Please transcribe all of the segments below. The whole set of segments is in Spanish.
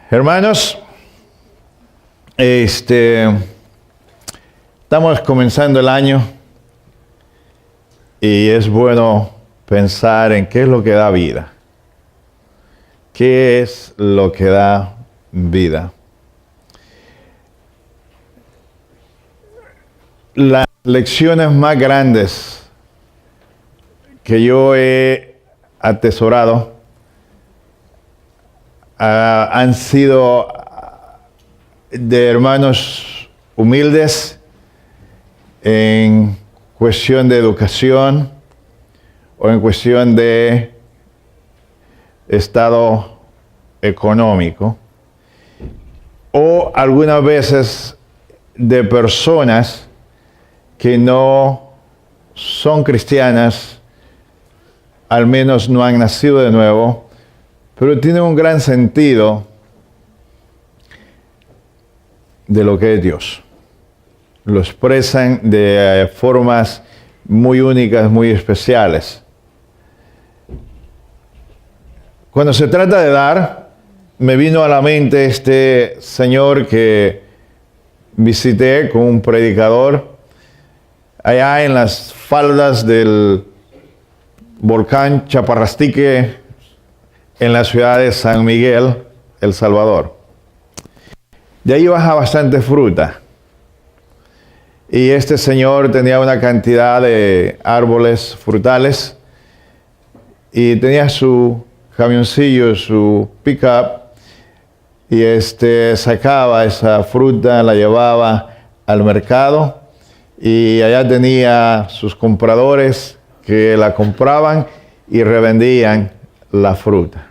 Hermanos, estamos comenzando el año y es bueno pensar en qué es lo que da vida. ¿Qué es lo que da vida? Las lecciones más grandes que yo he atesorado han sido de hermanos humildes en cuestión de educación o en cuestión de estado económico, o algunas veces de personas que no son cristianas, al menos no han nacido de nuevo, pero tienen un gran sentido de lo que es Dios. Lo expresan de formas muy únicas, muy especiales. Cuando se trata de dar, me vino a la mente este señor que visité con un predicador allá en las faldas del volcán Chaparrastique, en la ciudad de San Miguel, El Salvador. De ahí baja bastante fruta. Y este señor tenía una cantidad de árboles frutales y tenía su camioncillo, su pick-up, y sacaba esa fruta, la llevaba al mercado y allá tenía sus compradores que la compraban y revendían la fruta.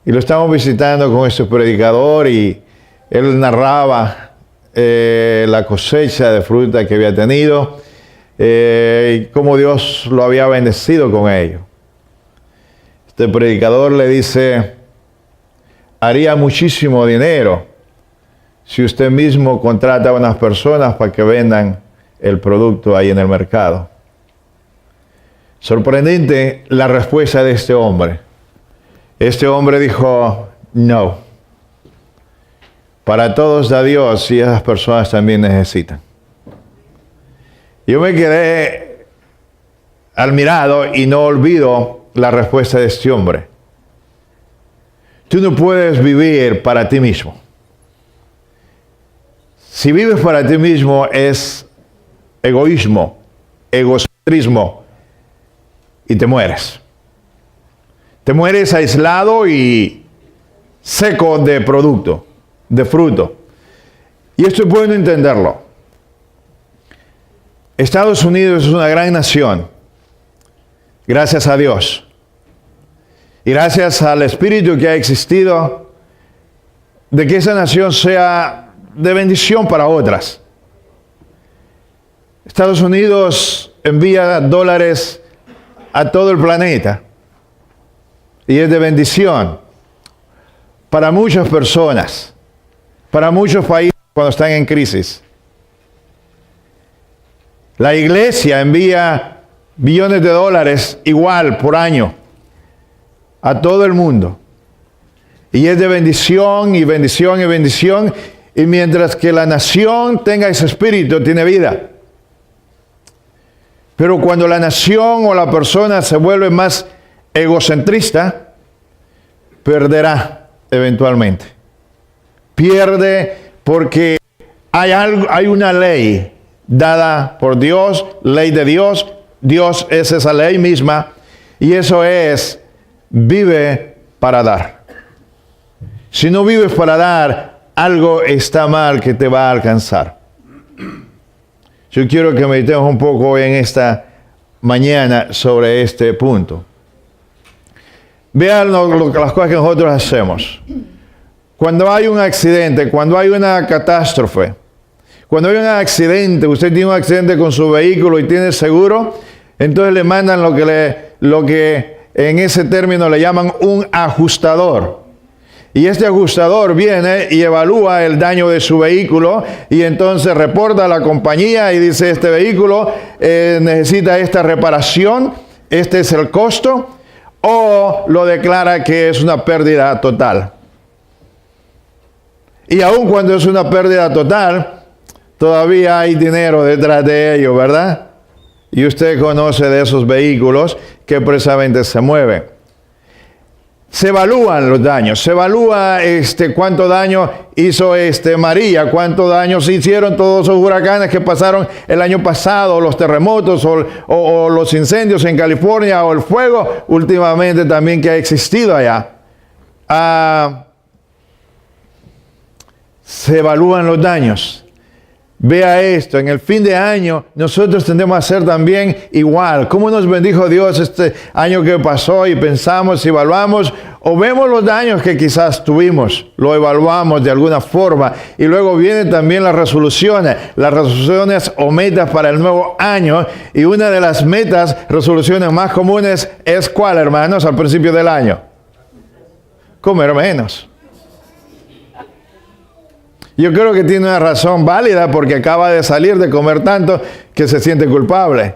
Y lo estamos visitando con este predicador y él narraba la cosecha de fruta que había tenido y cómo Dios lo había bendecido con ello. Este predicador le dice: haría muchísimo dinero si usted mismo contrata a unas personas para que vendan el producto ahí en el mercado. Sorprendente la respuesta de este hombre. Este hombre dijo: no. Para todos da Dios y esas personas también necesitan. Yo me quedé admirado y no olvido la respuesta de este hombre. Tú no puedes vivir para ti mismo. Si vives para ti mismo es egoísmo, egocentrismo, y te mueres. Te mueres aislado y seco de producto, de fruto. Y esto es bueno entenderlo. Estados Unidos es una gran nación, gracias a Dios. Y gracias al Espíritu que ha existido, de que esa nación sea de bendición para otras. Estados Unidos envía dólares a todo el planeta. Y es de bendición para muchas personas, para muchos países cuando están en crisis. La iglesia envía billones de dólares igual por año a todo el mundo. Y es de bendición y bendición y bendición. Y mientras que la nación tenga ese espíritu, tiene vida. Pero cuando la nación o la persona se vuelve más egocentrista, perderá eventualmente. Pierde porque hay una ley dada por Dios, ley de Dios. Dios es esa ley misma, y eso es: vive para dar. Si no vives para dar, algo está mal que te va a alcanzar. Yo quiero que meditemos un poco hoy en esta mañana sobre este punto. Vean las cosas que nosotros hacemos. Cuando hay un accidente, cuando hay una catástrofe, cuando hay un accidente, usted tiene un accidente con su vehículo y tiene seguro, entonces le mandan lo que en ese término le llaman un ajustador. Y este ajustador viene y evalúa el daño de su vehículo y entonces reporta a la compañía y dice: este vehículo necesita esta reparación, este es el costo. o lo declara que es una pérdida total. Y aun cuando es una pérdida total, todavía hay dinero detrás de ello, ¿verdad? Y usted conoce de esos vehículos que precisamente se mueven. Se evalúan los daños, se evalúa cuánto daño hizo María, cuánto daño se hicieron todos esos huracanes que pasaron el año pasado, los terremotos o los incendios en California o el fuego últimamente también que ha existido allá. Se evalúan los daños. Vea esto, en el fin de año nosotros tendemos a hacer también igual. ¿Cómo nos bendijo Dios este año que pasó? Y pensamos, evaluamos, o vemos los daños que quizás tuvimos, lo evaluamos de alguna forma. Y luego vienen también las resoluciones o metas para el nuevo año. Y una de las resoluciones más comunes es ¿cuál, hermanos? Al principio del año. Comer menos. Yo creo que tiene una razón válida porque acaba de salir de comer tanto que se siente culpable.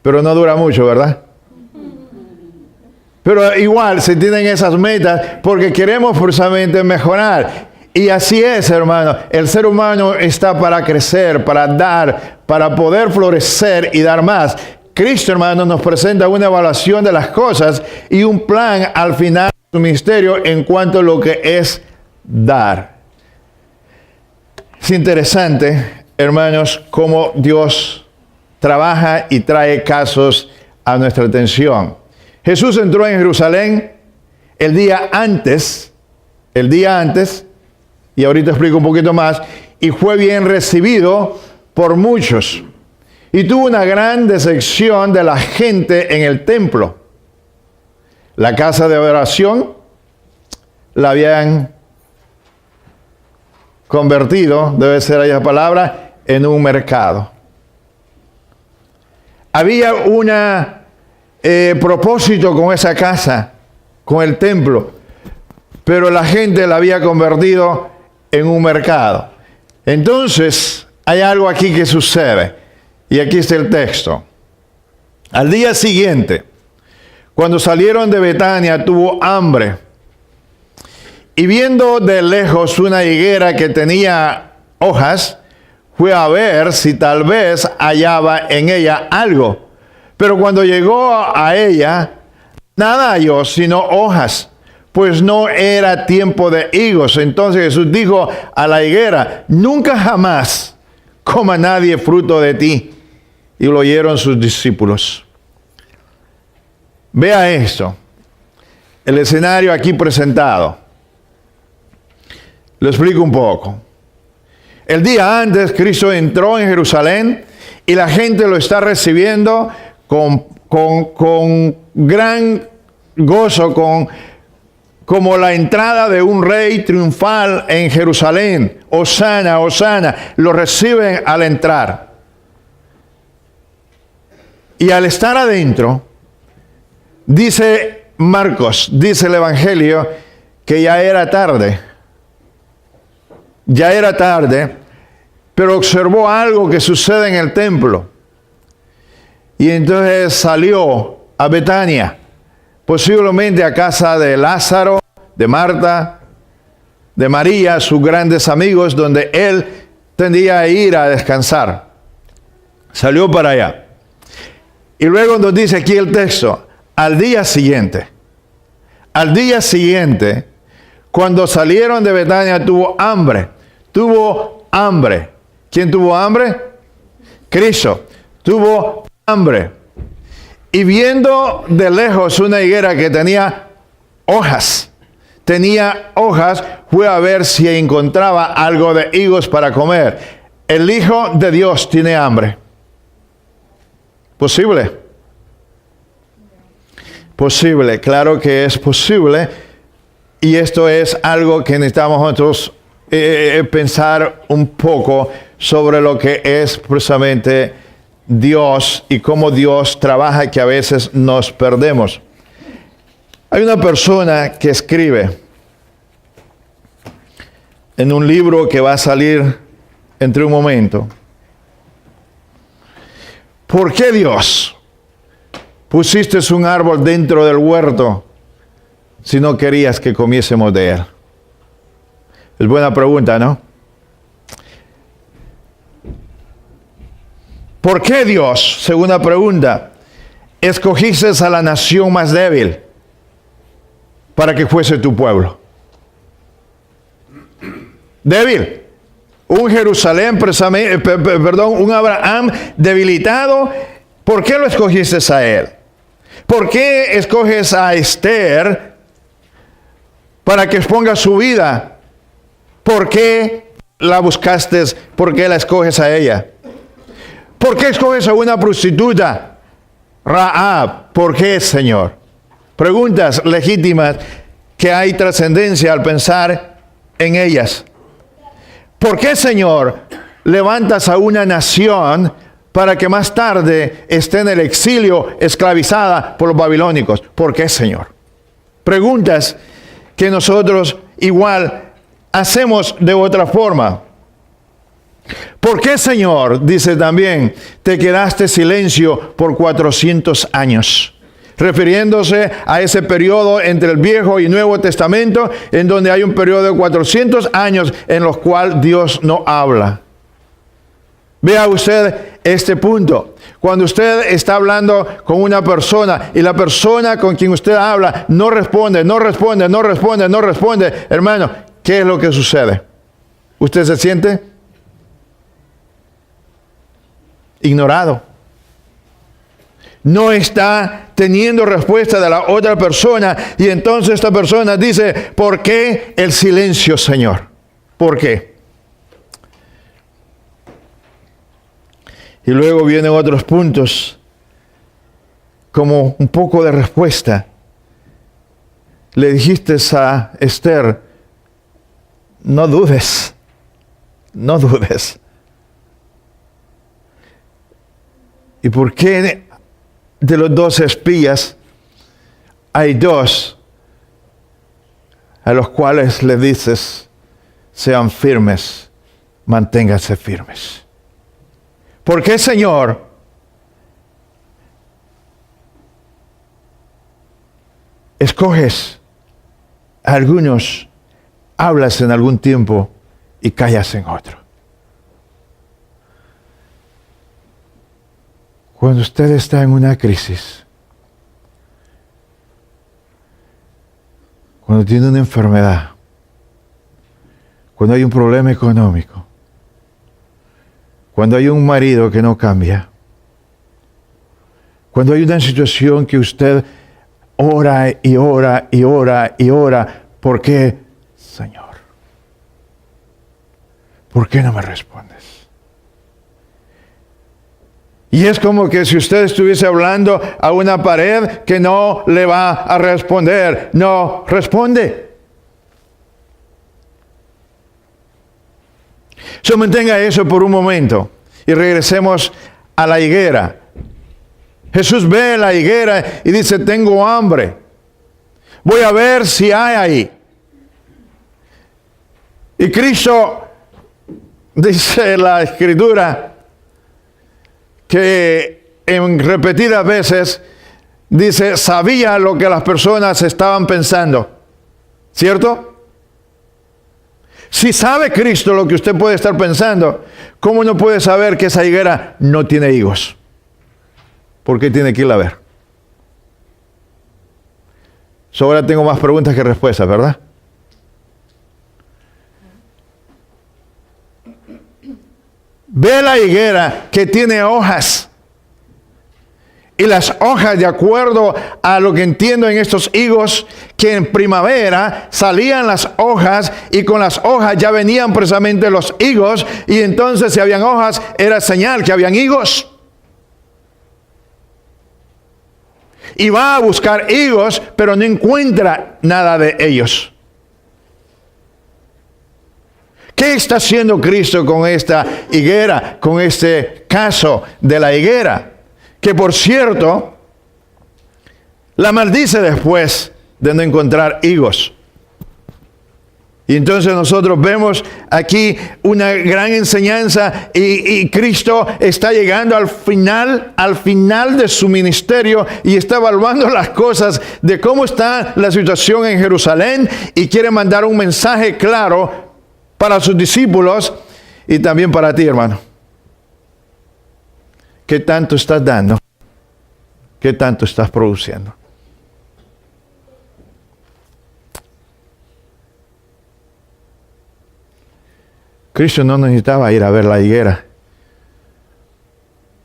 Pero no dura mucho, ¿verdad? Pero igual se tienen esas metas porque queremos forzosamente mejorar. Y así es, hermano. El ser humano está para crecer, para dar, para poder florecer y dar más. Cristo, hermano, nos presenta una evaluación de las cosas y un plan al final de su ministerio en cuanto a lo que es dar. Es interesante, hermanos, cómo Dios trabaja y trae casos a nuestra atención. Jesús entró en Jerusalén el día antes, y ahorita explico un poquito más, y fue bien recibido por muchos. Y tuvo una gran decepción de la gente en el templo. La casa de oración la habían convertido, debe ser ahí la palabra, en un mercado. Había un propósito con esa casa, con el templo, pero la gente la había convertido en un mercado. Entonces, hay algo aquí que sucede, y aquí está el texto. Al día siguiente, cuando salieron de Betania, tuvo hambre. Y viendo de lejos una higuera que tenía hojas, fue a ver si tal vez hallaba en ella algo. Pero cuando llegó a ella, nada halló sino hojas, pues no era tiempo de higos. Entonces Jesús dijo a la higuera: nunca jamás coma nadie fruto de ti. Y lo oyeron sus discípulos. Vea esto, el escenario aquí presentado. Lo explico un poco. El día antes, Cristo entró en Jerusalén y la gente lo está recibiendo con gran gozo, como la entrada de un rey triunfal en Jerusalén. Hosana, Hosana. Lo reciben al entrar. Y al estar adentro, dice Marcos, dice el Evangelio, que ya era tarde. Ya era tarde, pero observó algo que sucede en el templo. Y entonces salió a Betania, posiblemente a casa de Lázaro, de Marta, de María, sus grandes amigos, donde él tendía a ir a descansar. Salió para allá. Y luego nos dice aquí el texto, al día siguiente, cuando salieron de Betania, tuvo hambre. ¿Quién tuvo hambre? Cristo. Tuvo hambre. Y viendo de lejos una higuera que tenía hojas, fue a ver si encontraba algo de higos para comer. El Hijo de Dios tiene hambre. ¿Posible? Posible, claro que es posible. Y esto es algo que necesitamos nosotros pensar un poco sobre lo que es precisamente Dios y cómo Dios trabaja, que a veces nos perdemos. Hay una persona que escribe en un libro que va a salir entre un momento. ¿Por qué Dios? pusiste un árbol dentro del huerto si no querías que comiésemos de él? Es buena pregunta, ¿no? ¿Por qué Dios, segunda pregunta, escogiste a la nación más débil para que fuese tu pueblo? Débil. Un Jerusalén, un Abraham debilitado. ¿Por qué lo escogiste a él? ¿Por qué escoges a Esther para que exponga su vida? ¿Por qué la buscaste? ¿Por qué la escoges a ella? ¿Por qué escoges a una prostituta? Rahab. ¿Por qué, Señor? Preguntas legítimas que hay trascendencia al pensar en ellas. ¿Por qué, Señor, levantas a una nación para que más tarde esté en el exilio, esclavizada por los babilónicos? ¿Por qué, Señor? Preguntas que nosotros igual hacemos de otra forma. ¿Por qué, Señor, dice también, te quedaste silencio por 400 años? Refiriéndose a ese periodo entre el Viejo y Nuevo Testamento, en donde hay un periodo de 400 años en los cuales Dios no habla. Vea usted este punto. Cuando usted está hablando con una persona y la persona con quien usted habla no responde, hermano, ¿qué es lo que sucede? ¿Usted se siente ignorado? No está teniendo respuesta de la otra persona, y entonces esta persona dice, ¿por qué el silencio, Señor? ¿Por qué? Y luego vienen otros puntos, como un poco de respuesta. Le dijiste a Esther, no dudes. ¿Y por qué de los 12 espías hay 2 a los cuales le dices, sean firmes, manténganse firmes? ¿Por qué, Señor, escoges a algunos, hablas en algún tiempo y callas en otro? Cuando usted está en una crisis, cuando tiene una enfermedad, cuando hay un problema económico, cuando hay un marido que no cambia, cuando hay una situación que usted ora y ora y ora y ora, ¿por qué, Señor? ¿Por qué no me respondes? Y es como que si usted estuviese hablando a una pared que no le va a responder. No responde. Mantenga eso por un momento y regresemos a la higuera. Jesús ve la higuera y dice, tengo hambre. Voy a ver si hay ahí. Y Cristo, dice la Escritura, que en repetidas veces dice, sabía lo que las personas estaban pensando. ¿Cierto? Si sabe Cristo lo que usted puede estar pensando, ¿cómo no puede saber que esa higuera no tiene higos? ¿Por qué tiene que irla a ver? Ahora tengo más preguntas que respuestas, ¿verdad? Ve la higuera que tiene hojas. Y las hojas, de acuerdo a lo que entiendo en estos higos, que en primavera salían las hojas y con las hojas ya venían precisamente los higos, y entonces si habían hojas era señal que habían higos. Y va a buscar higos, pero no encuentra nada de ellos. ¿Qué está haciendo Cristo con esta higuera, con este caso de la higuera? Que por cierto, la maldice después de no encontrar higos. Y entonces nosotros vemos aquí una gran enseñanza y Cristo está llegando al final de su ministerio y está evaluando las cosas de cómo está la situación en Jerusalén y quiere mandar un mensaje claro para sus discípulos y también para ti, hermano. ¿Qué tanto estás dando? ¿Qué tanto estás produciendo? Cristo no necesitaba ir a ver la higuera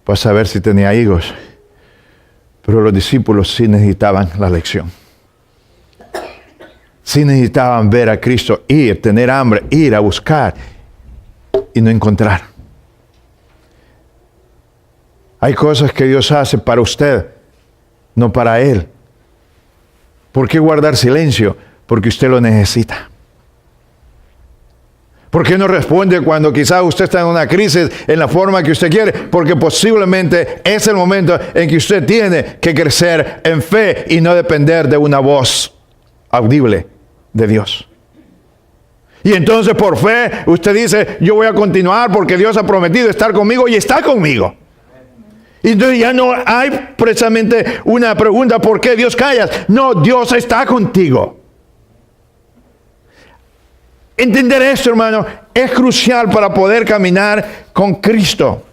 para saber si tenía higos, pero los discípulos sí necesitaban la lección. Sí necesitaban ver a Cristo ir, tener hambre, ir a buscar y no encontrar. Hay cosas que Dios hace para usted, no para Él. ¿Por qué guardar silencio? Porque usted lo necesita. ¿Por qué no responde cuando quizás usted está en una crisis en la forma que usted quiere? Porque posiblemente es el momento en que usted tiene que crecer en fe y no depender de una voz audible de Dios. Y entonces por fe usted dice, yo voy a continuar porque Dios ha prometido estar conmigo y está conmigo. Y entonces ya no hay precisamente una pregunta, ¿por qué Dios callas? No, Dios está contigo. Entender esto, hermano, es crucial para poder caminar con Cristo.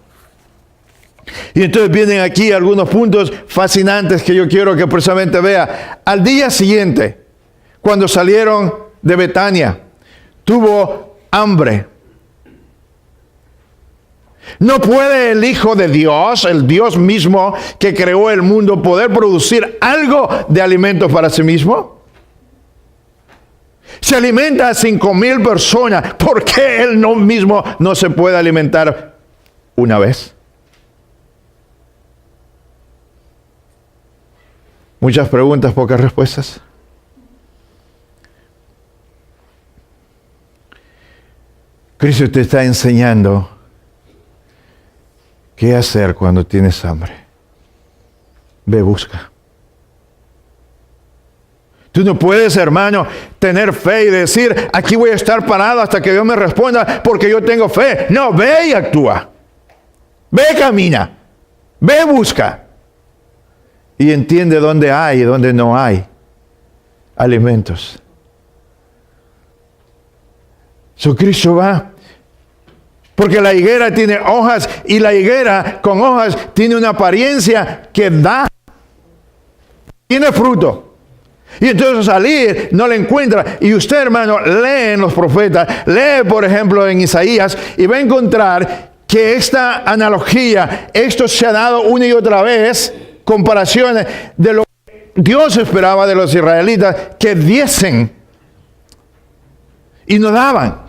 Y entonces vienen aquí algunos puntos fascinantes que yo quiero que precisamente vea. Al día siguiente, cuando salieron de Betania, tuvo hambre. ¿No puede el Hijo de Dios, el Dios mismo que creó el mundo, poder producir algo de alimento para sí mismo? Se alimenta a 5,000 personas. ¿Por qué Él mismo no se puede alimentar una vez? Muchas preguntas, pocas respuestas. Cristo te está enseñando qué hacer cuando tienes hambre. Ve, busca. Tú no puedes, hermano, tener fe y decir, aquí voy a estar parado hasta que Dios me responda porque yo tengo fe. No, ve y actúa. Ve, camina. Ve, busca. Y entiende dónde hay y dónde no hay alimentos. Cristo va. Porque la higuera tiene hojas y la higuera con hojas tiene una apariencia que da. Tiene fruto. Y entonces salir no le encuentra. Y usted, hermano, lee en los profetas, lee por ejemplo en Isaías y va a encontrar que esta analogía, esto se ha dado una y otra vez, comparaciones de lo que Dios esperaba de los israelitas, que diesen y no daban.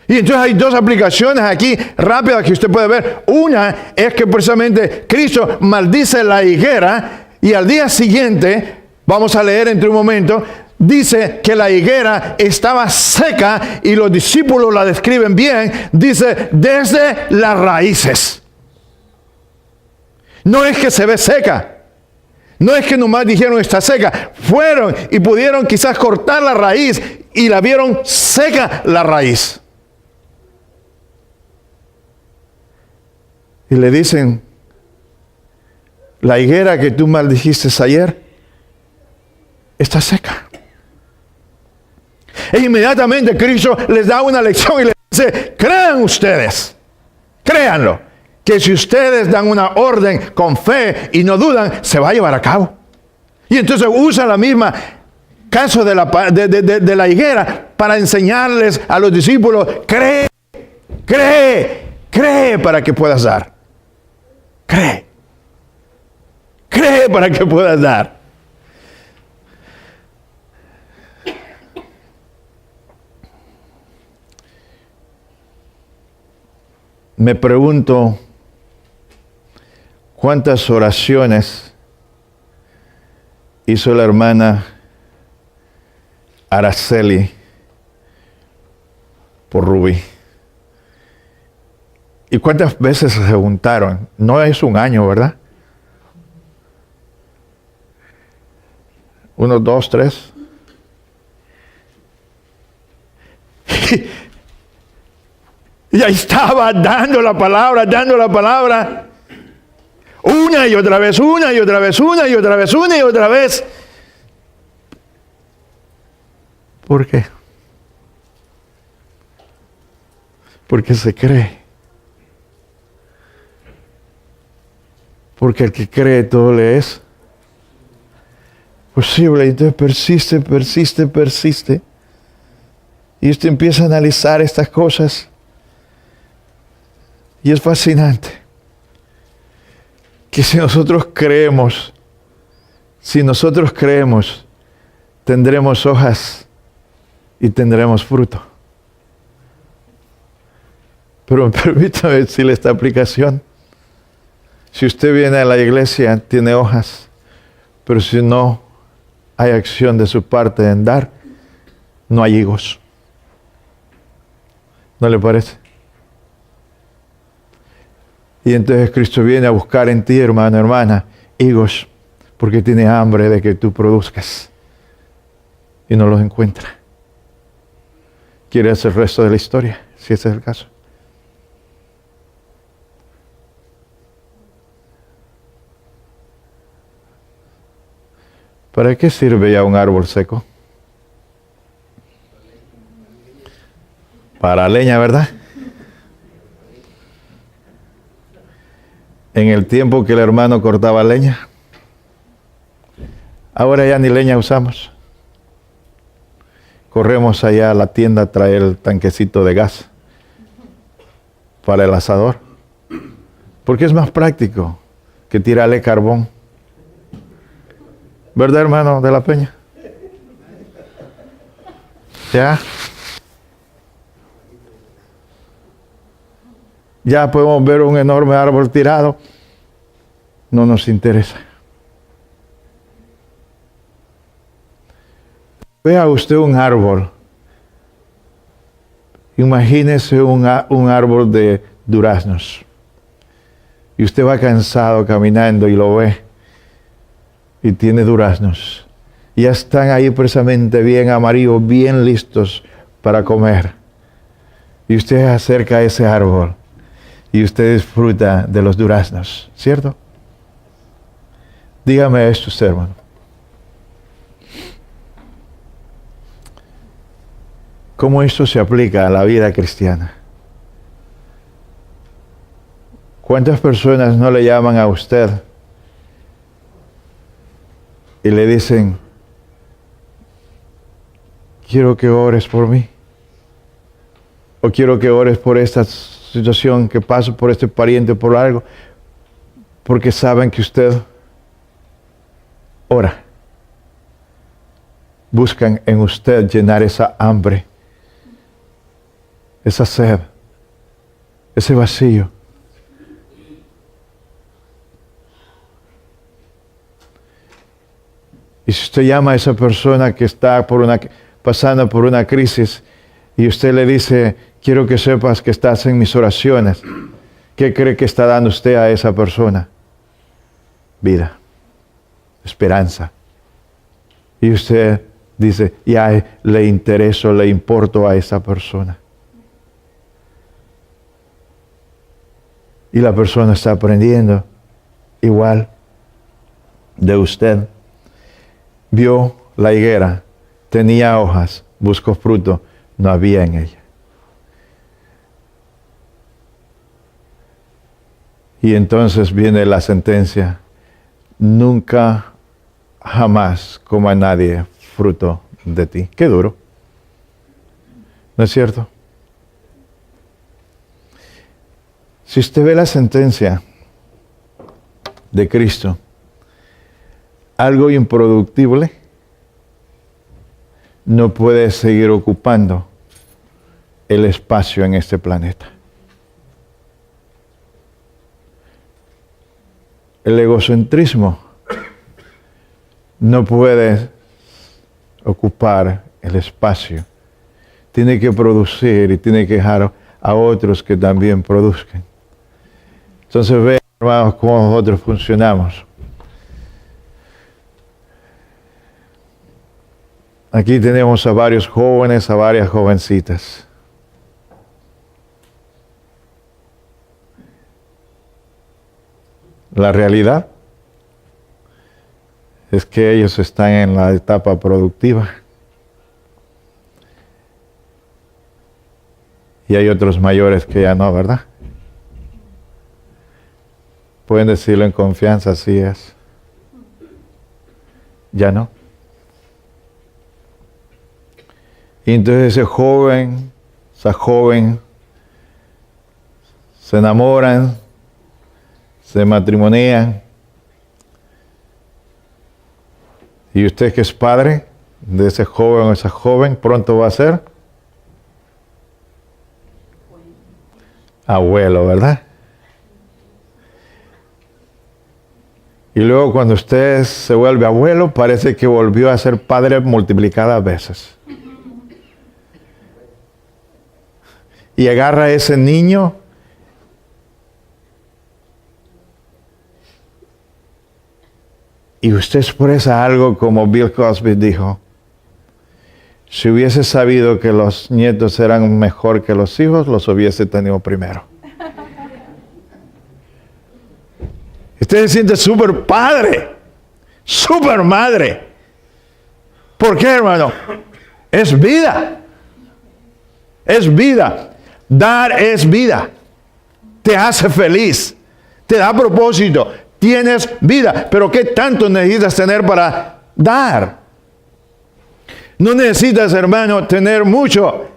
Y entonces hay dos aplicaciones aquí rápidas que usted puede ver. Una es que precisamente Cristo maldice la higuera y al día siguiente, vamos a leer entre un momento, dice que la higuera estaba seca y los discípulos la describen bien. Dice, desde las raíces. No es que se ve seca. No es que nomás dijeron está seca. Fueron y pudieron quizás cortar la raíz y la vieron seca la raíz. Y le dicen, la higuera que tú maldijiste ayer está seca. E inmediatamente Cristo les da una lección y les dice, crean ustedes, créanlo, que si ustedes dan una orden con fe y no dudan, se va a llevar a cabo. Y entonces usa la misma caso de la higuera para enseñarles a los discípulos, cree para que puedas dar. Cree para que puedas dar. Me pregunto cuántas oraciones hizo la hermana Araceli por Rubí. ¿Y cuántas veces se juntaron? No es un año, ¿verdad? 1, 2, 3. Y ahí estaba dando la palabra, una y otra vez, una y otra vez, una y otra vez, una y otra vez. ¿Por qué? Porque se cree. Porque el que cree todo le es posible. Entonces persiste. Y usted empieza a analizar estas cosas. Y es fascinante que si nosotros creemos, tendremos hojas y tendremos fruto. Pero permítame decirle esta aplicación. Si usted viene a la iglesia, tiene hojas, pero si no hay acción de su parte en dar, no hay higos. ¿No le parece? Y entonces Cristo viene a buscar en ti, hermano, hermana, higos, porque tiene hambre de que tú produzcas. Y no los encuentra. Quiere hacer el resto de la historia, si ese es el caso. ¿Para qué sirve ya un árbol seco? Para leña, ¿verdad? En el tiempo que el hermano cortaba leña, ahora ya ni leña usamos. Corremos allá a la tienda a traer el tanquecito de gas para el asador, porque es más práctico que tirarle carbón. ¿Verdad, hermano de la Peña? Ya podemos ver un enorme árbol tirado. No nos interesa. Vea usted un árbol. Imagínese un árbol de duraznos. Y usted va cansado caminando y lo ve. Y tiene duraznos. Y ya están ahí precisamente bien amarillos, bien listos para comer. Y usted se acerca a ese árbol. Y usted disfruta de los duraznos, ¿cierto? Dígame esto usted, hermano. ¿Cómo esto se aplica a la vida cristiana? ¿Cuántas personas no le llaman a usted y le dicen, quiero que ores por mí? O quiero que ores por esta situación que paso, por este pariente, por algo, porque saben que usted ora. Buscan en usted llenar esa hambre, esa sed, ese vacío. Y si usted llama a esa persona que está pasando por una crisis y usted le dice, quiero que sepas que estás en mis oraciones, ¿qué cree que está dando usted a esa persona? Vida, esperanza. Y usted dice, ya le intereso, le importo a esa persona. Y la persona está aprendiendo igual de usted. Vio la higuera, tenía hojas, buscó fruto, no había en ella. Y entonces viene la sentencia, nunca, jamás coma nadie fruto de ti. Qué duro, ¿no es cierto? Si usted ve la sentencia de Cristo, algo improductible no puede seguir ocupando el espacio en este planeta. El egocentrismo no puede ocupar el espacio. Tiene que producir y tiene que dejar a otros que también produzcan. Entonces vean, hermanos, cómo nosotros funcionamos. Aquí tenemos a varios jóvenes, a varias jovencitas. La realidad es que ellos están en la etapa productiva. Y hay otros mayores que ya no, ¿verdad? Pueden decirlo en confianza, así es. Ya no. Y entonces ese joven, esa joven, se enamoran, se matrimonian. Y usted que es padre de ese joven o esa joven, pronto va a ser abuelo, ¿verdad? Y luego cuando usted se vuelve abuelo, parece que volvió a ser padre multiplicadas veces. Y agarra a ese niño y usted expresa algo como Bill Cosby dijo: si hubiese sabido que los nietos eran mejor que los hijos, los hubiese tenido primero. Usted se siente súper padre, súper madre. ¿Por qué, hermano? Es vida. Es vida. Dar es vida. Te hace feliz. Te da propósito. Tienes vida. Pero ¿qué tanto necesitas tener para dar? No necesitas, hermano, tener mucho.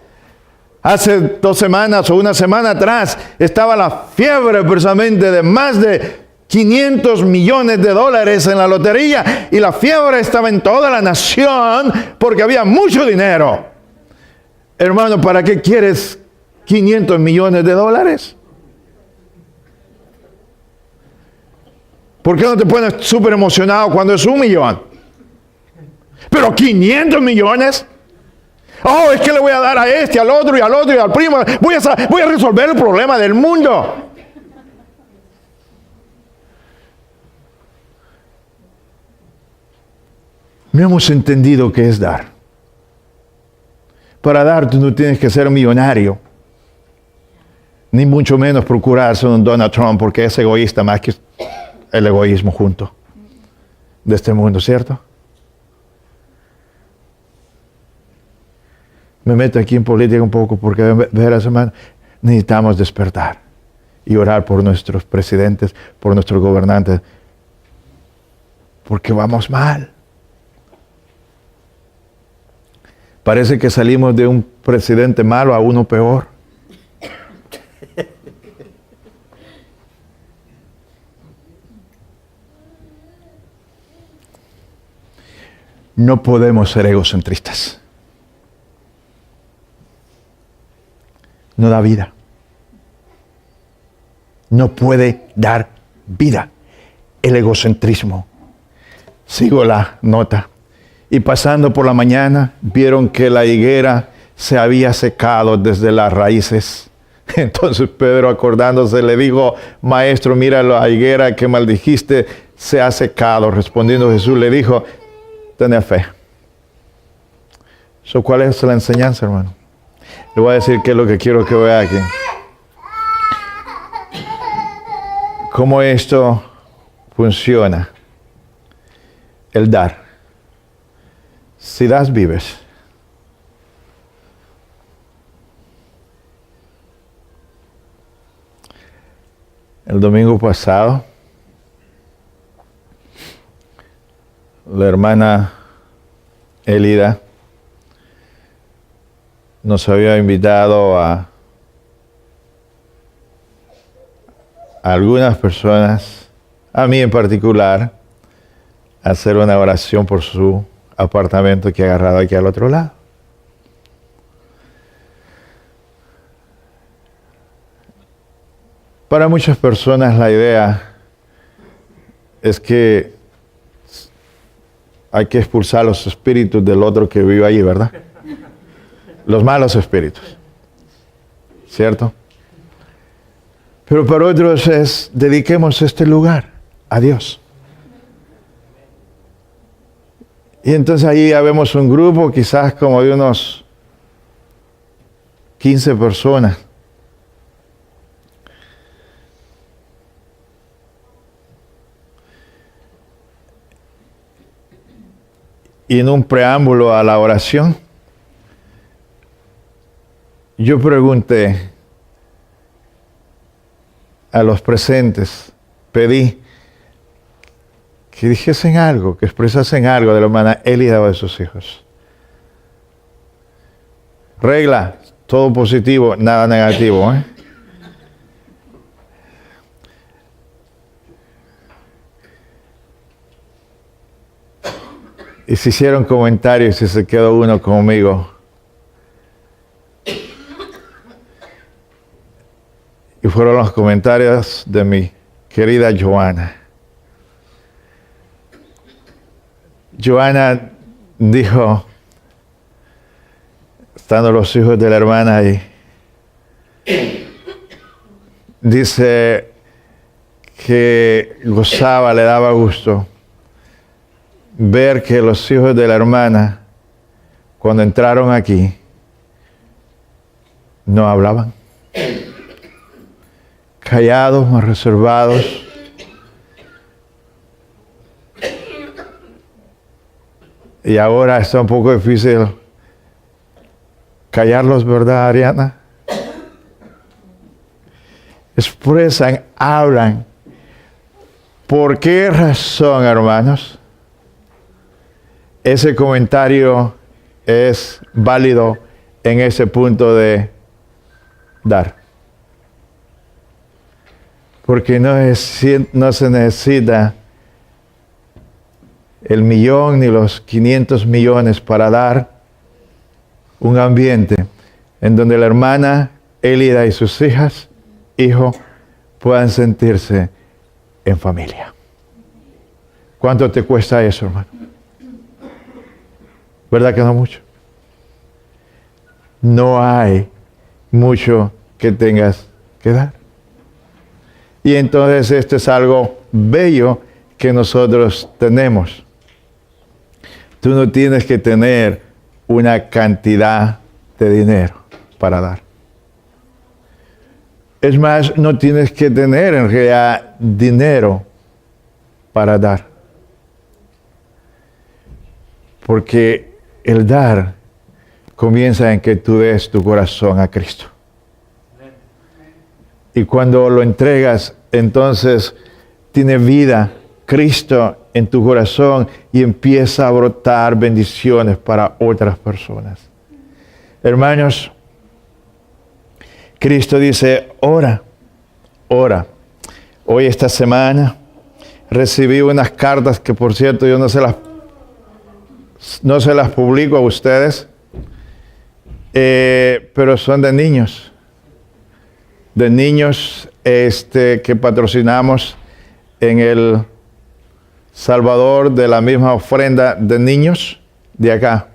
Hace 2 semanas o una semana atrás estaba la fiebre precisamente de más de $500 millones en la lotería, y la fiebre estaba en toda la nación porque había mucho dinero. Hermano, ¿para qué quieres $500 millones? ¿Por qué no te pones súper emocionado cuando es 1 millón? Pero 500 millones. Oh, es que le voy a dar a este, al otro y al otro y al primo. Voy a resolver el problema del mundo. No hemos entendido qué es dar. Para dar tú no tienes que ser millonario, ni mucho menos procurar ser un Donald Trump, porque es egoísta más que el egoísmo junto de este mundo, ¿cierto? Me meto aquí en política un poco porque, verás, hermano, necesitamos despertar y orar por nuestros presidentes, por nuestros gobernantes, porque vamos mal. Parece que salimos de un presidente malo a uno peor. No podemos ser egocentristas. No da vida. No puede dar vida el egocentrismo. Sigo la nota. Y pasando por la mañana, vieron que la higuera se había secado desde las raíces. Entonces Pedro, acordándose, le dijo: Maestro, mira la higuera que maldijiste, se ha secado. Respondiendo Jesús le dijo: ten fe. ¿Cuál es la enseñanza, hermano? Le voy a decir qué es lo que quiero que vea aquí. Cómo esto funciona. El dar. Si das, vives. El domingo pasado, la hermana Elida nos había invitado a algunas personas, a mí en particular, a hacer una oración por su apartamento que ha agarrado aquí al otro lado. Para muchas personas la idea es que hay que expulsar los espíritus del otro que vive allí, ¿verdad? Los malos espíritus, ¿cierto? Pero para otros es: dediquemos este lugar a Dios. Y entonces ahí ya vemos un grupo quizás como de unos 15 personas. y en un preámbulo a la oración, yo pregunté a los presentes, pedí que dijesen algo, que expresasen algo de la hermana Elida o de sus hijos. Regla, todo positivo, nada negativo, ¿eh? Y se hicieron comentarios y se quedó uno conmigo. Y fueron los comentarios de mi querida Joana. Joana dijo, estando los hijos de la hermana ahí, dice que gozaba, le daba gusto ver que los hijos de la hermana, cuando entraron aquí, no hablaban. Callados, más reservados. Y ahora está un poco difícil callarlos, ¿verdad, Ariana? Expresan, hablan. ¿Por qué razón, hermanos? Ese comentario es válido en ese punto de dar. Porque no se necesita el millón ni los 500 millones para dar un ambiente en donde la hermana Elida y sus hijos puedan sentirse en familia. ¿Cuánto te cuesta eso, hermano? ¿Verdad que no mucho? No hay mucho que tengas que dar. Y entonces esto es algo bello que nosotros tenemos. Tú no tienes que tener una cantidad de dinero para dar. Es más, no tienes que tener en realidad dinero para dar. Porque el dar comienza en que tú des tu corazón a Cristo. Y cuando lo entregas, entonces tiene vida Cristo en tu corazón y empieza a brotar bendiciones para otras personas. Hermanos, Cristo dice, ora, ora. Hoy esta semana recibí unas cartas que, por cierto, yo no se las publico a ustedes, pero son de niños. De niños que patrocinamos en El Salvador, de la misma ofrenda de niños de acá.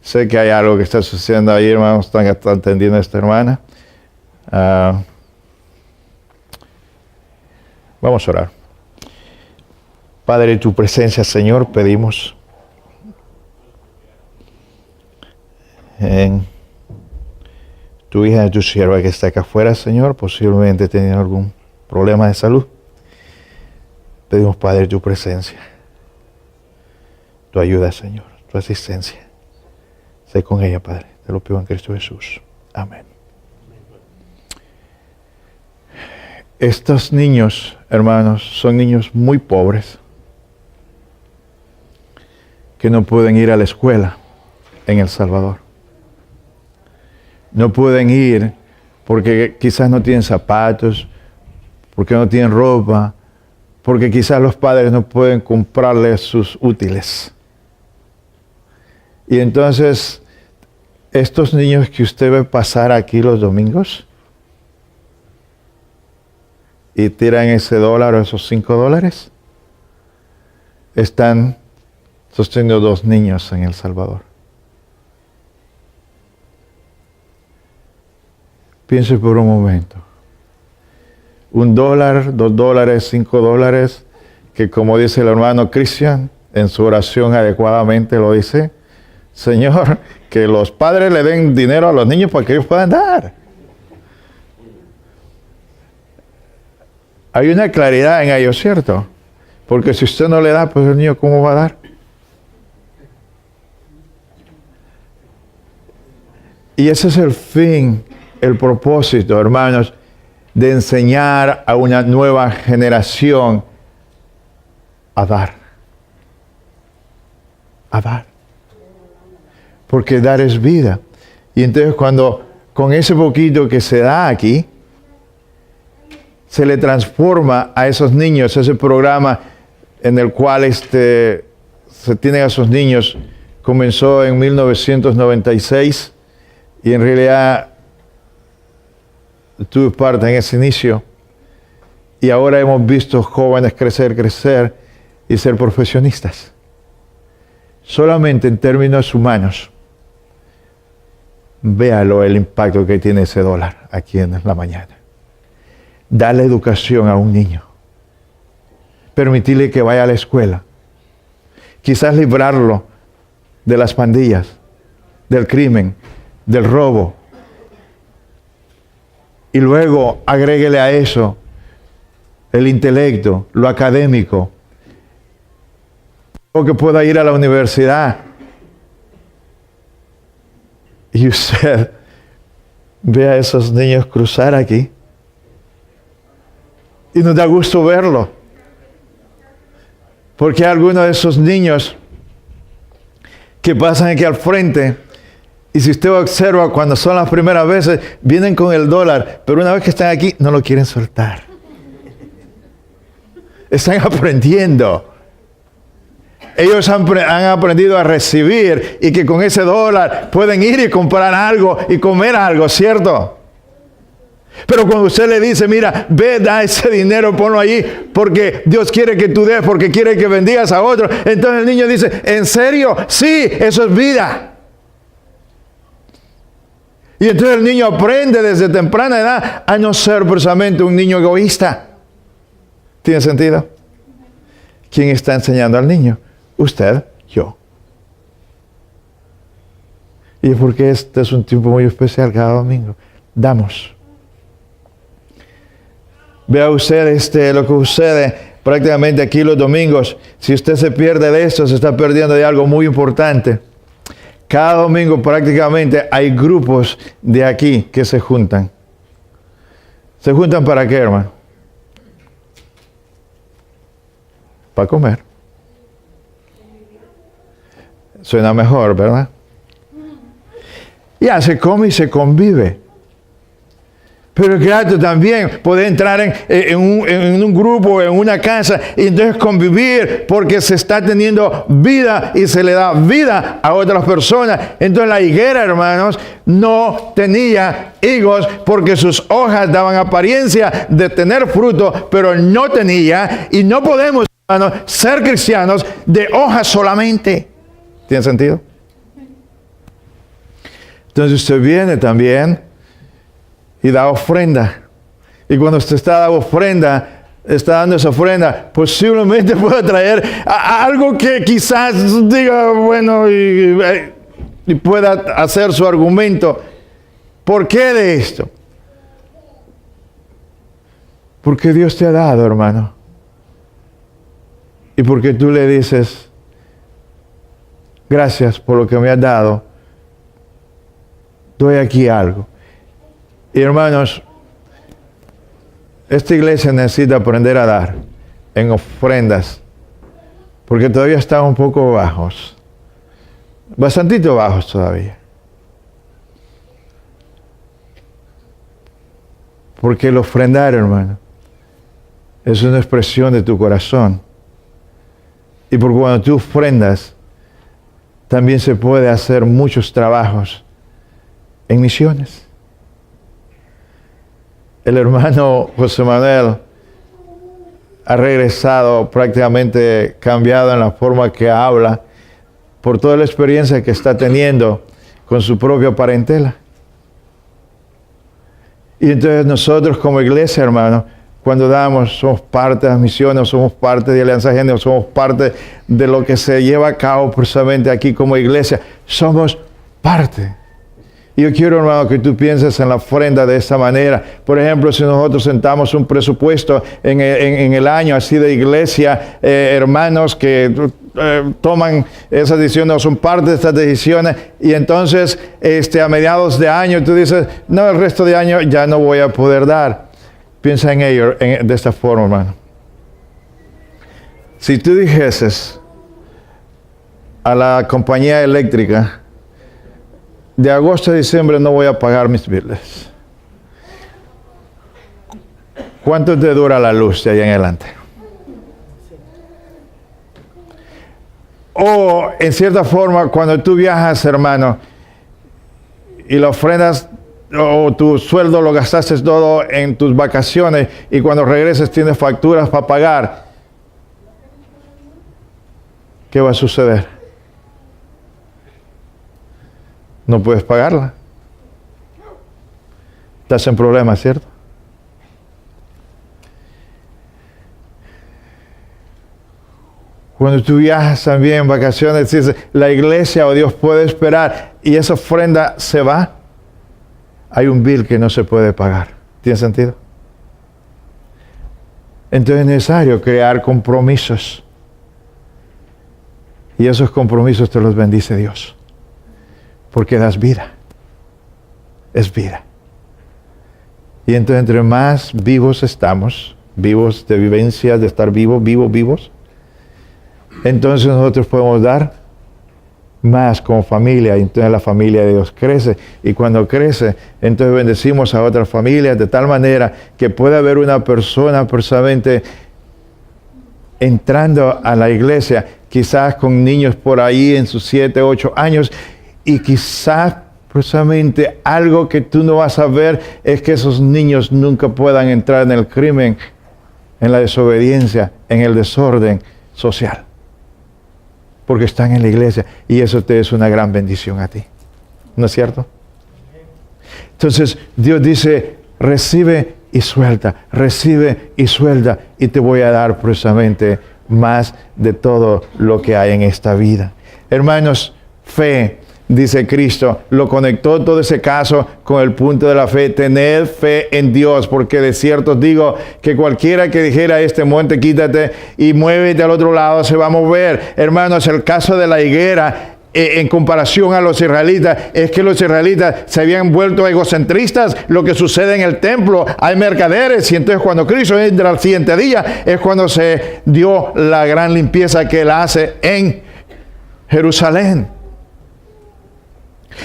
Sé que hay algo que está sucediendo ahí, hermanos, están atendiendo a esta hermana. Vamos a orar. Padre, en tu presencia, Señor, pedimos en tu hija y tu sierva que está acá afuera, Señor, posiblemente teniendo algún problema de salud. Pedimos, Padre, tu presencia, tu ayuda, Señor, tu asistencia. Sé con ella, Padre. Te lo pido en Cristo Jesús. Amén. Estos niños, hermanos, son niños muy pobres que no pueden ir a la escuela en El Salvador. No pueden ir porque quizás no tienen zapatos, porque no tienen ropa, porque quizás los padres no pueden comprarles sus útiles. Y entonces, estos niños que usted ve pasar aquí los domingos y tiran ese dólar o esos $5, están sosteniendo 2 niños en El Salvador. Piense por un momento. $1, $2, $5, que como dice el hermano Cristian, en su oración adecuadamente lo dice, Señor, que los padres le den dinero a los niños para que ellos puedan dar. Hay una claridad en ello, ¿cierto? Porque si usted no le da, pues el niño, ¿cómo va a dar? Y ese es el fin, el propósito, hermanos, de enseñar a una nueva generación a dar. A dar. Porque dar es vida. Y entonces cuando con ese poquito que se da aquí, se le transforma a esos niños, ese programa en el cual se tienen a esos niños, comenzó en 1996 y en realidad tuve parte en ese inicio y ahora hemos visto jóvenes crecer y ser profesionistas. Solamente en términos humanos, véalo el impacto que tiene ese dólar aquí en la mañana. Darle educación a un niño. Permitirle que vaya a la escuela. Quizás librarlo de las pandillas, del crimen, del robo. Y luego agréguele a eso el intelecto, lo académico. O que pueda ir a la universidad. Y usted ve a esos niños cruzar aquí. Y nos da gusto verlo. Porque hay algunos de esos niños que pasan aquí al frente. Y si usted observa, cuando son las primeras veces, vienen con el dólar. Pero una vez que están aquí, no lo quieren soltar. Están aprendiendo. Ellos han aprendido a recibir y que con ese dólar pueden ir y comprar algo y comer algo, ¿cierto? Pero cuando usted le dice, mira, ve, da ese dinero, ponlo ahí, porque Dios quiere que tú des, porque quiere que bendigas a otro. Entonces el niño dice, ¿en serio? Sí, eso es vida. Y entonces el niño aprende desde temprana edad a no ser precisamente un niño egoísta. ¿Tiene sentido? ¿Quién está enseñando al niño? Usted, yo. Y porque este es un tiempo muy especial cada domingo. Damos. Vea usted lo que sucede prácticamente aquí los domingos. Si usted se pierde de esto, se está perdiendo de algo muy importante. Cada domingo prácticamente hay grupos de aquí que se juntan. ¿Se juntan para qué, hermano? Para comer. Suena mejor, ¿verdad? Ya se come y se convive. Pero claro, también puede entrar en un grupo, en una casa, y entonces convivir porque se está teniendo vida y se le da vida a otras personas. Entonces la higuera, hermanos, no tenía higos porque sus hojas daban apariencia de tener fruto, pero no tenía, y no podemos, hermanos, ser cristianos de hojas solamente. ¿Tiene sentido? Entonces usted viene también y da ofrenda. Y cuando usted está dando esa ofrenda, posiblemente pueda traer algo que quizás diga, bueno, y pueda hacer su argumento. ¿Por qué de esto? Porque Dios te ha dado, hermano. Y porque tú le dices, gracias por lo que me has dado, doy aquí algo. Y hermanos, esta iglesia necesita aprender a dar en ofrendas, porque todavía están un poco bajos, bastantito bajos todavía. Porque el ofrendar, hermano, es una expresión de tu corazón. Y porque cuando tú ofrendas, también se puede hacer muchos trabajos en misiones. El hermano José Manuel ha regresado prácticamente cambiado en la forma que habla por toda la experiencia que está teniendo con su propia parentela. Y entonces nosotros como iglesia, hermano, cuando damos, somos parte de las misiones, somos parte de Alianza Género, somos parte de lo que se lleva a cabo precisamente aquí como iglesia. Somos parte. Y yo quiero, hermano, que tú pienses en la ofrenda de esta manera. Por ejemplo, si nosotros sentamos un presupuesto en el año así de iglesia, hermanos, que toman esas decisiones o son parte de estas decisiones, y entonces a mediados de año tú dices, no, el resto de año ya no voy a poder dar. Piensa en ello de esta forma, hermano. Si tú dijeses a la compañía eléctrica, de agosto a diciembre no voy a pagar mis biles, ¿cuánto te dura la luz de ahí en adelante? O en cierta forma, cuando tú viajas, hermano, y lo ofrendas o tu sueldo lo gastaste todo en tus vacaciones, y cuando regreses tienes facturas para pagar, ¿qué va a suceder? No puedes pagarla. Estás en problemas, ¿cierto? Cuando tú viajas también en vacaciones, dices, la iglesia o Dios puede esperar y esa ofrenda se va, hay un bill que no se puede pagar. ¿Tiene sentido? Entonces es necesario crear compromisos. Y esos compromisos te los bendice Dios. Porque das vida. Es vida. Y entonces entre más vivos estamos, vivos de vivencias, de estar vivos, entonces nosotros podemos dar más como familia, y entonces la familia de Dios crece, y cuando crece, entonces bendecimos a otras familias de tal manera que puede haber una persona precisamente entrando a la iglesia, quizás con niños por ahí en sus 7, 8 años, y quizás precisamente algo que tú no vas a ver es que esos niños nunca puedan entrar en el crimen, en la desobediencia, en el desorden social. Porque están en la iglesia y eso te es una gran bendición a ti. ¿No es cierto? Entonces Dios dice, recibe y suelta, y te voy a dar precisamente más de todo lo que hay en esta vida. Hermanos, fe, dice Cristo, lo conectó todo ese caso con el punto de la fe. Tened fe en Dios, porque de cierto os digo que cualquiera que dijera a este monte, quítate y muévete al otro lado, se va a mover. Hermanos, el caso de la higuera, en comparación a los israelitas, es que los israelitas se habían vuelto egocentristas. Lo que sucede en el templo, hay mercaderes, y entonces cuando Cristo entra al siguiente día, es cuando se dio la gran limpieza que él hace en Jerusalén.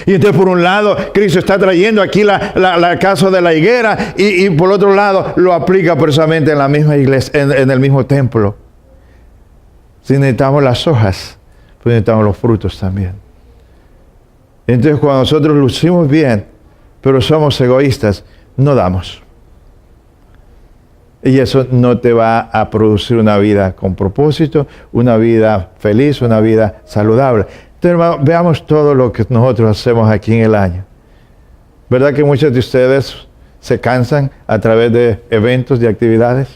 Y entonces por un lado Cristo está trayendo aquí la caso de la higuera, y por otro lado lo aplica precisamente en la misma iglesia, en el mismo templo. Si necesitamos las hojas, pues necesitamos los frutos también. Entonces cuando nosotros lucimos bien, pero somos egoístas, no damos. Y eso no te va a producir una vida con propósito, una vida feliz, una vida saludable. Entonces, hermano, veamos todo lo que nosotros hacemos aquí en el año. ¿Verdad que muchos de ustedes se cansan a través de eventos, de actividades?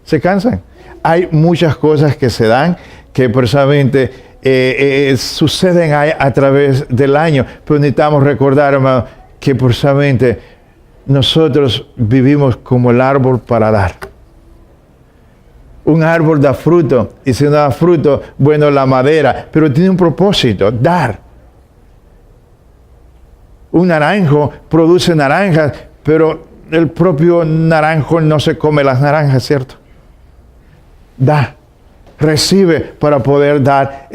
Se cansan. Hay muchas cosas que se dan que precisamente suceden a través del año. Pero necesitamos recordar, hermano, que precisamente nosotros vivimos como el árbol para dar. Un árbol da fruto, y si no da fruto, bueno, la madera, pero tiene un propósito, dar. Un naranjo produce naranjas, pero el propio naranjo no se come las naranjas, ¿cierto? Da, recibe para poder dar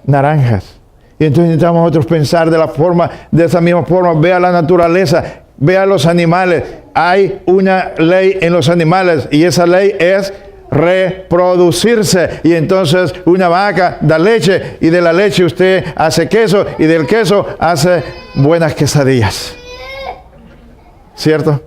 naranjas. Y entonces necesitamos nosotros pensar de esa misma forma, vea la naturaleza, vea los animales. Hay una ley en los animales, y esa ley es reproducirse. Y entonces una vaca da leche, y de la leche usted hace queso, y del queso hace buenas quesadillas, ¿cierto?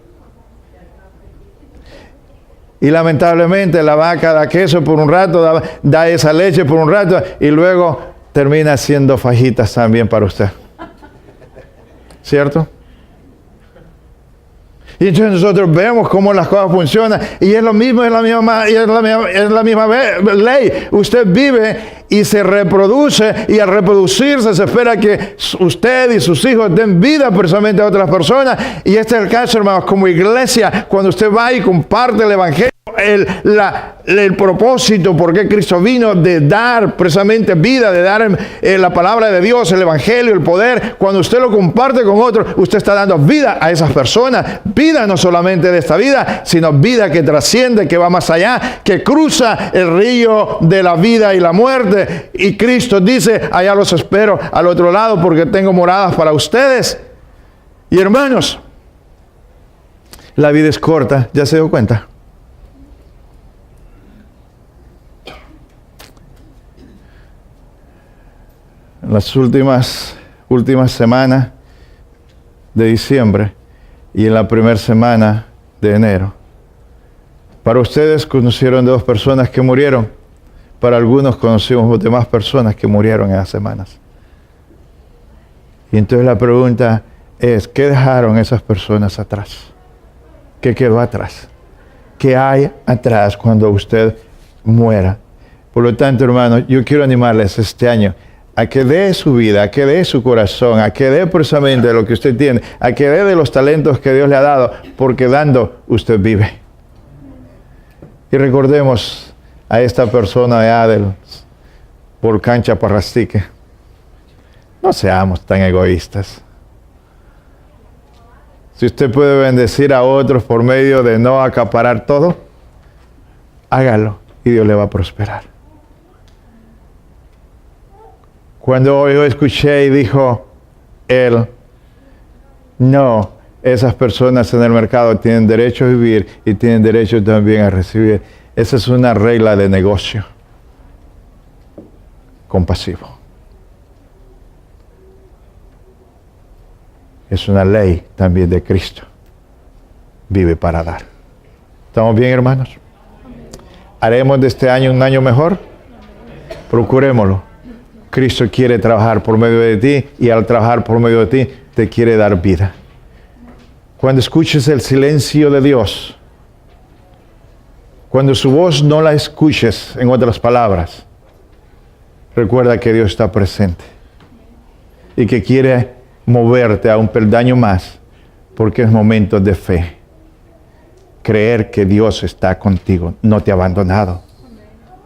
Y lamentablemente la vaca da queso por un rato, da esa leche por un rato, y luego termina haciendo fajitas también para usted, ¿cierto? Y entonces nosotros vemos cómo las cosas funcionan, y es lo mismo, es la misma ley. Usted vive y se reproduce, y al reproducirse se espera que usted y sus hijos den vida precisamente a otras personas. Y este es el caso, hermanos, como iglesia, cuando usted va y comparte el evangelio el propósito por qué Cristo vino, de dar precisamente vida, de dar la palabra de Dios, el evangelio, el poder. Cuando usted lo comparte con otros, usted está dando vida a esas personas. Vida no solamente de esta vida, sino vida que trasciende, que va más allá, que cruza el río de la vida y la muerte. Y Cristo dice, allá los espero al otro lado porque tengo moradas para ustedes. Y hermanos, la vida es corta, ¿ya se dio cuenta? En las últimas semanas de diciembre y en la primera semana de enero, para ustedes conocieron de 2 personas que murieron, para algunos conocimos de más personas que murieron en las semanas. Y entonces la pregunta es, ¿qué dejaron esas personas atrás? ¿Qué quedó atrás? ¿Qué hay atrás cuando usted muera? Por lo tanto, hermanos, yo quiero animarles este año a que dé su vida, a que dé su corazón, a que dé precisamente lo que usted tiene, a que dé de los talentos que Dios le ha dado, porque dando usted vive. Y recordemos a esta persona allá del volcán Chaparrastique. No seamos tan egoístas. Si usted puede bendecir a otros por medio de no acaparar todo, hágalo y Dios le va a prosperar. Cuando yo escuché y dijo él, no, esas personas en el mercado tienen derecho a vivir y tienen derecho también a recibir. Esa es una regla de negocio compasivo. Es una ley también de Cristo. Vive para dar. ¿Estamos bien, hermanos? ¿Haremos de este año un año mejor? Procurémoslo. Cristo quiere trabajar por medio de ti y al trabajar por medio de ti te quiere dar vida. Cuando escuches el silencio de Dios, cuando su voz no la escuches, en otras palabras, recuerda que Dios está presente y que quiere moverte a un peldaño más, porque es momento de fe. Creer que Dios está contigo, no te ha abandonado.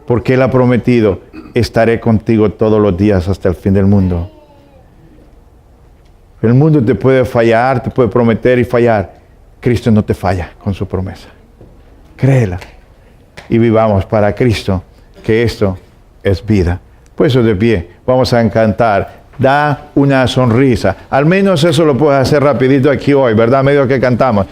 Porque Él ha prometido, estaré contigo todos los días hasta el fin del mundo. El mundo te puede fallar, te puede prometer y fallar. Cristo no te falla con su promesa. Créela. Y vivamos para Cristo, que esto es vida. Por eso de pie, vamos a cantar. Da una sonrisa. Al menos eso lo puedes hacer rapidito aquí hoy, ¿verdad? Medio que cantamos.